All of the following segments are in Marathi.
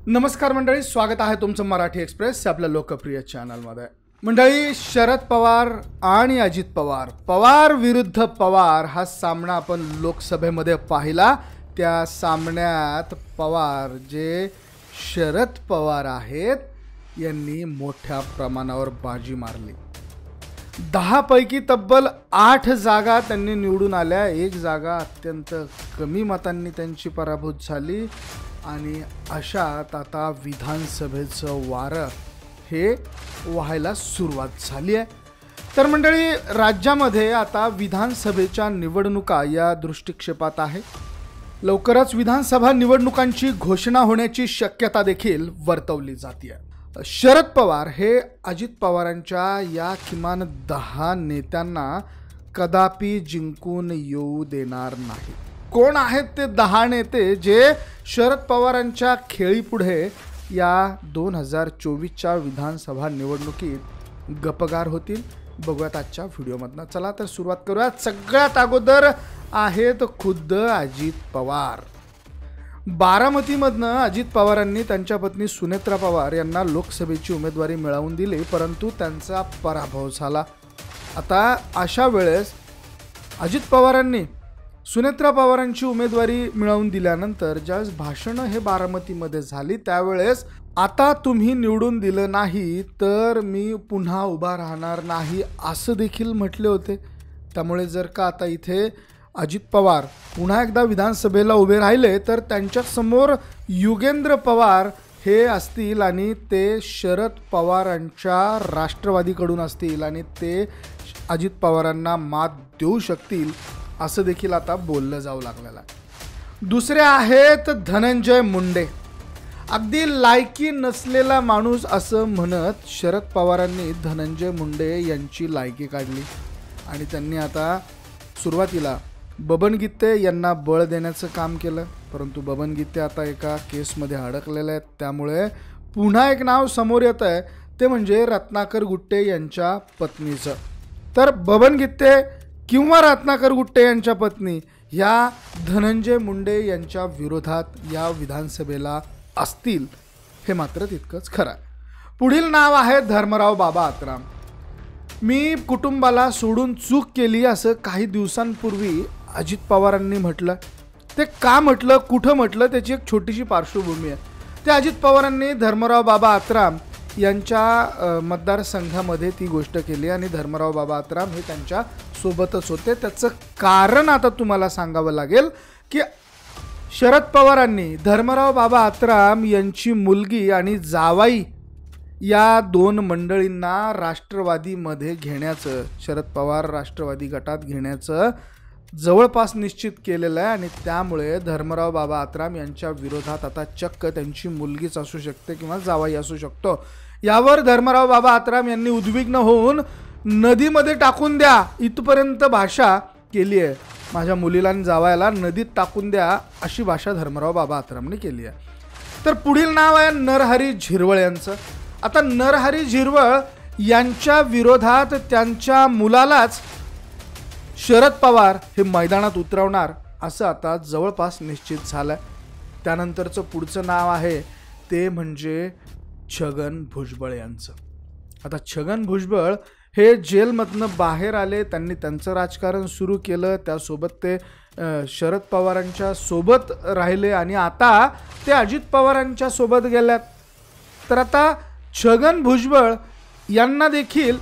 नमस्कार मंडळी, स्वागत आहे तुमचं मराठी एक्सप्रेस आपल्या लोकप्रिय चॅनलमध्ये। मंडळी, शरद पवार आणि अजित पवार, पवार विरुद्ध पवार हा सामना आपण लोकसभेमध्ये पाहिला। त्या सामन्यात पवार जे शरद पवार आहेत यांनी मोठ्या प्रमाणावर बाजी मारली। 10 पैकी तब्बल 8 जागा त्यांनी निवडून आल्या, 1 जागा अत्यंत कमी मतांनी त्यांची पराभूत झाली आणि अशात आता विधानसभेचं वारं हे व्हायला सुरुवात झाली आहे। तर मंडळी, राज्यामध्ये आता विधानसभेच्या निवडणुका या दृष्टिक्षेपात आहे। लवकरच विधानसभा निवडणुकांची घोषणा होण्याची शक्यता देखील वर्तवली जाते। शरद पवार हे अजित पवारांच्या या किमान 10 नेत्यांना कदापि जिंकून येऊ देणार नाही। कोण आहेत ते 10 नेते जे शरद पवारांच्या खेळीपुढे या 2024च्या विधानसभा निवडणुकीत गपगार होतील? बघूयात आजच्या व्हिडिओमधनं। चला तर सुरुवात करूयात। सगळ्यात अगोदर आहेत खुद्द अजित पवार। बारामतीमधनं अजित पवारांनी त्यांच्या पत्नी सुनेत्रा पवार यांना लोकसभेची उमेदवारी मिळवून दिली, परंतु त्यांचा पराभव झाला। आता अशा वेळेस अजित पवारांनी सुनेत्रा पवारांची उमेदवारी मिळवून दिल्यानंतर ज्यावेळेस भाषणं हे बारामतीमध्ये झाली त्यावेळेस आता तुम्ही निवडून दिलं नाही तर मी पुन्हा उभा राहणार नाही असं देखील म्हटले होते। त्यामुळे जर का आता इथे अजित पवार पुन्हा एकदा विधानसभेला उभे राहिले तर त्यांच्या समोर युगेंद्र पवार हे असतील आणि ते शरद पवारांच्या राष्ट्रवादीकडून असतील आणि ते अजित पवारांना मात देऊ शकतील असं देखील आता बोललं जाऊ लागलेलं आहे। दुसरे आहेत धनंजय मुंडे। अगदी लायकी नसलेला माणूस असं म्हणत शरद पवारांनी धनंजय मुंडे यांची लायकी काढली आणि त्यांनी आता सुरुवातीला बबन गित्ते यांना बळ देण्याचं काम केलं, परंतु बबन गित्ते आता एका केसमध्ये अडकलेले आहेत। त्यामुळे पुन्हा एक नाव समोर येत आहे, ते म्हणजे रत्नाकर गुट्टे यांच्या पत्नीचं। तर बबन गित्ते किंवा रत्नाकर गुट्टे यांच्या पत्नी ह्या धनंजय मुंडे यांच्या विरोधात या विधानसभेला असतील हे मात्र तितकंच खरं आहे। पुढील नाव आहे धर्मराव बाबा आत्राम। मी कुटुंबाला सोडून चूक केली असं काही दिवसांपूर्वी अजित पवारांनी म्हटलं। ते का म्हटलं, कुठं म्हटलं, त्याची एक छोटीशी पार्श्वभूमी आहे। ते अजित पवारांनी धर्मराव बाबा आत्राम यांच्या मतदारसंघामध्ये ती गोष्ट केली आणि धर्मराव बाबा आत्राम हे त्यांच्या सोबतच होते। त्याचं कारण आता तुम्हाला सांगावं लागेल की शरद पवारांनी धर्मराव बाबा आत्राम यांची मुलगी आणि जावाई या 2 मंडळींना राष्ट्रवादीमध्ये घेण्याचं, शरद पवार राष्ट्रवादी गटात घेण्याचं जवळपास निश्चित केलेलं आहे आणि त्यामुळे धर्मराव बाबा आत्राम यांच्या विरोधात आता चक्क त्यांची मुलगीच असू शकते किंवा जावाई असू शकतो। यावर धर्मराव बाबा आत्राम यांनी उद्विग्न होऊन नदीमध्ये टाकून द्या इथपर्यंत भाषा केली आहे। माझ्या मुलीला आणि जावायला नदीत टाकून द्या अशी भाषा धर्मराव बाबा आत्रामने केली आहे। तर पुढील नाव आहे नरहरी झिरवळ यांचं। आता नरहरी झिरवळ यांच्या विरोधात त्यांच्या मुलालाच शरद पवार हे मैदानात उतरवणार असं आता जवळपास निश्चित झालं आहे। त्यानंतरचं पुढचं नाव आहे ते म्हणजे छगन भुजबळ यांचं। आता छगन भुजबळ हे जेलमधनं बाहेर आले, त्यांनी त्यांचं राजकारण सुरू केलं, त्यासोबत ते शरद पवारांच्या सोबत राहिले आणि आता ते अजित पवारांच्या सोबत गेल्यात। तर आता छगन भुजबळ यांना देखील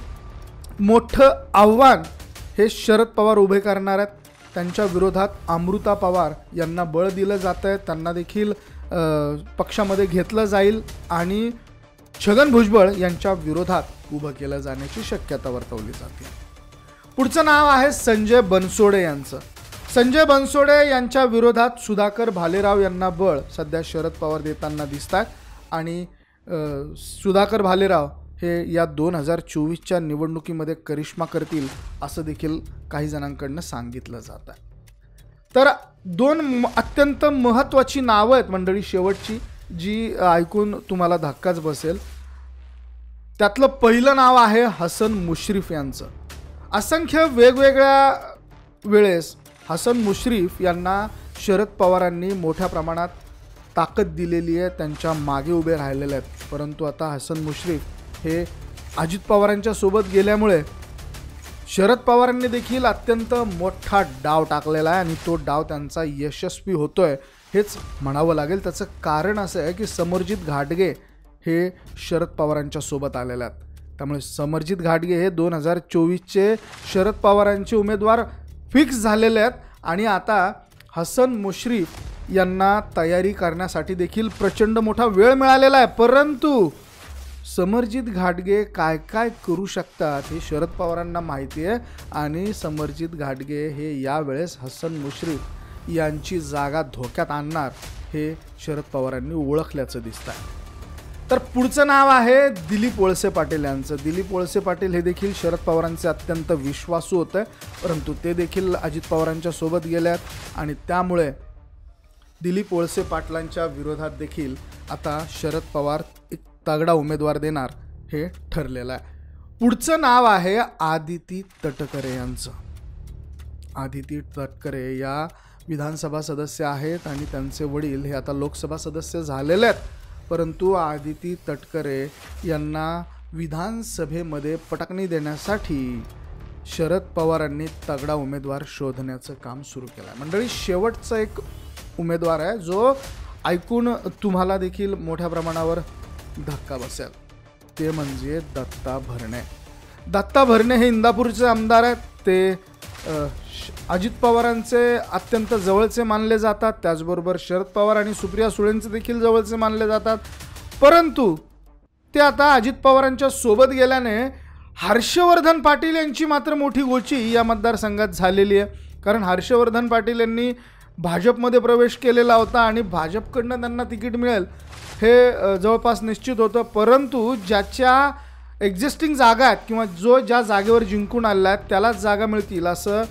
मोठं आव्हान हे शरद पवार उभे करणार आहेत। त्यांच्या विरोधात अमृता पवार यांना बळ दिलं जातं आहे, त्यांना देखील पक्षामध्ये घेतलं जाईल आणि छगन भुजबळ यांच्या विरोधात उभं केलं जाण्याची शक्यता वर्तवली जाते। पुढचं नाव आहे संजय बनसोडे यांचं। संजय बनसोडे यांच्या विरोधात सुधाकर भालेराव यांना बळ सध्या शरद पवार देताना दिसतात आणि सुधाकर भालेराव हे या 2024च्या निवडणुकीमध्ये करिश्मा करतील असं देखील काही जणांकडनं सांगितलं जात आहे। तर 2 अत्यंत महत्त्वाची नावं आहेत मंडळी शेवटची, जी ऐकून तुम्हाला धक्काच बसेल। त्यातलं पहिलं नाव आहे हसन मुश्रीफ यांचं। असंख्य वेगवेगळ्या वेळेस हसन मुश्रीफ यांना शरद पवारांनी मोठ्या प्रमाणात ताकद दिलेली आहे, त्यांच्या मागे उभे राहिलेले आहेत. परंतु आता हसन मुश्रीफ हे अजित पवारांच्या सोबत गेल्यामुळे शरद पवारांनी देखील अत्यंत मोठा डाव टाकलेला आहे आणि तो डाव त्यांचा यशस्वी होतोय हेच म्हणावं लागेल. त्याचं कारण असं आहे की समरजित घाटगे हे शरद पवारांच्या सोबत आलेले आहेत. त्यामुळे समरजित घाटगे हे 2024चे शरद पवारांचे उमेदवार फिक्स झालेले आहेत आणि आता हसन मुश्रीफ यांना तयारी करण्यासाठी देखील प्रचंड मोठा वेळ मिळालेला आहे. परंतु समरजित घाटगे काय काय करू शकतात हे शरद पवारांना माहिती आहे आणि समरजित घाटगे हे यावेळेस हसन मुश्रीफ यांची जागा धोक्यात आणणार हे शरद पवारांनी ओळखल्याचं दिसतं आहे. तर पुढचं नाव आहे दिलीप वळसे पाटील यांचं. दिलीप वळसे पाटील हे देखील शरद पवारांचे अत्यंत विश्वासू होते, परंतु ते देखील अजित पवारांच्या सोबत गेल्यात आणि त्यामुळे दिलीप वळसे पाटलांच्या विरोधात देखील आता शरद पवार एक तगडा उमेदवार देणार हे ठरलेलं आहे. पुढचं नाव आहे आदिती तटकरे यांचं. आदिती तटकरे या विधानसभा सदस्य आहेत आणि त्यांचे वडील हे आता लोकसभा सदस्य झालेले आहेत. परंतु आदिती तटकरे यांना विधानसभेमध्ये पटकणी देण्यासाठी शरद पवारांनी तगडा उमेदवार शोधण्याचं काम सुरू केलं आहे. मंडळी, शेवटचा एक उमेदवार आहे जो ऐकून तुम्हाला देखील मोठ्या प्रमाणावर धक्का बसेल, ते म्हणजे दत्ता भरणे. दत्ता भरणे हे इंदापूरचे आमदार आहेत. ते अजित पवारांचे अत्यंत जवळचे मानले जातात, त्याचबरोबर शरद पवार आणि सुप्रिया सुळेंचे देखील जवळचे मानले जातात. परंतु ते आता अजित पवारांच्या सोबत गेल्याने हर्षवर्धन पाटील यांची मात्र मोठी गोची या मतदारसंघात झालेली आहे. कारण हर्षवर्धन पाटील यांनी भाजपमध्ये प्रवेश केलेला होता आणि भाजपकडनं त्यांना तिकीट मिळेल हे जवळपास निश्चित होतं. परंतु ज्याच्या एक्झिस्टिंग जागा आहेत किंवा जो ज्या जागेवर जिंकून आलेला आहे त्यालाच जागा मिळतील असं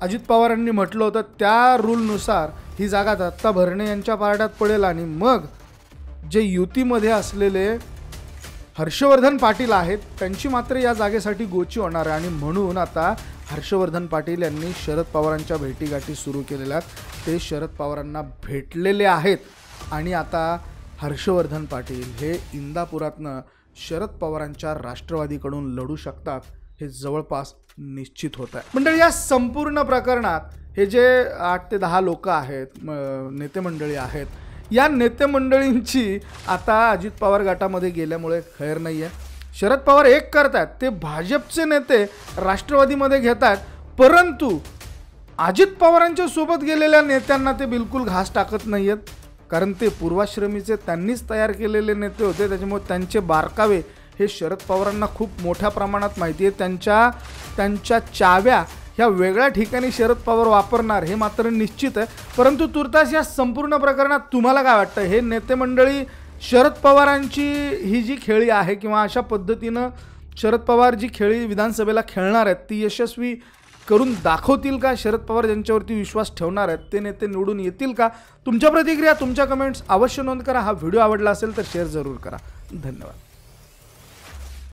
अजित पवारांनी म्हटलं होतं. त्या रूलनुसार ही जागा दत्ता भरणे यांच्या पारड्यात पडेल आणि मग जे युतीमध्ये असलेले हर्षवर्धन पाटील आहेत त्यांची मात्र या जागेसाठी गोची होणार आहे. आणि म्हणून आता हर्षवर्धन पाटील यांनी शरद पवारांच्या भेटीगाठी सुरू केलेल्या आहेत. ते शरद पवारांना भेटलेले आहेत आणि आता हर्षवर्धन पाटील हे इंदापुरातनं शरद पवारांच्या राष्ट्रवादीकडून लढू शकतात हे जवळपास निश्चित होत आहे. मंडळी, या संपूर्ण प्रकरणात हे जे 8 ते 10 लोक आहेत, नेते मंडळी आहेत, या नेते मंडळींची आता अजित पवार गटामध्ये गेल्यामुळे खैर नाही आहे. शरद पवार एक करतात, ते भाजपचे नेते राष्ट्रवादीमध्ये घेतात, परंतु अजित पवारांच्या सोबत गेलेल्या नेत्यांना ते बिलकुल घास टाकत नाही आहेत. कारण ते पूर्वाश्रमीचे त्यांनीच तयार केलेले नेते होते, त्याच्यामुळे त्यांचे बारकावे हे शरद पवारांना खूप मोठ्या प्रमाणात माहिती आहे. त्यांच्या चाव्या ह्या वेगळ्या ठिकाणी शरद पवार वापरणार हे मात्र निश्चित आहे. परंतु तुर्तास या संपूर्ण प्रकरणात तुम्हाला काय वाटतं? हे नेते मंडळी शरद पवारांची ही जी खेळी आहे किंवा अशा पद्धतीनं शरद पवार जी खेळी विधानसभेला खेळणार आहेत ती यशस्वी करून दाखवतील का? शरद पवार ज्यांच्यावरती विश्वास ठेवणार आहेत ते नेते निवडून येतील का? तुमच्या प्रतिक्रिया, तुमच्या कमेंट्स अवश्य नोंद करा. हा व्हिडिओ आवडला असेल तर शेअर जरूर करा. धन्यवाद.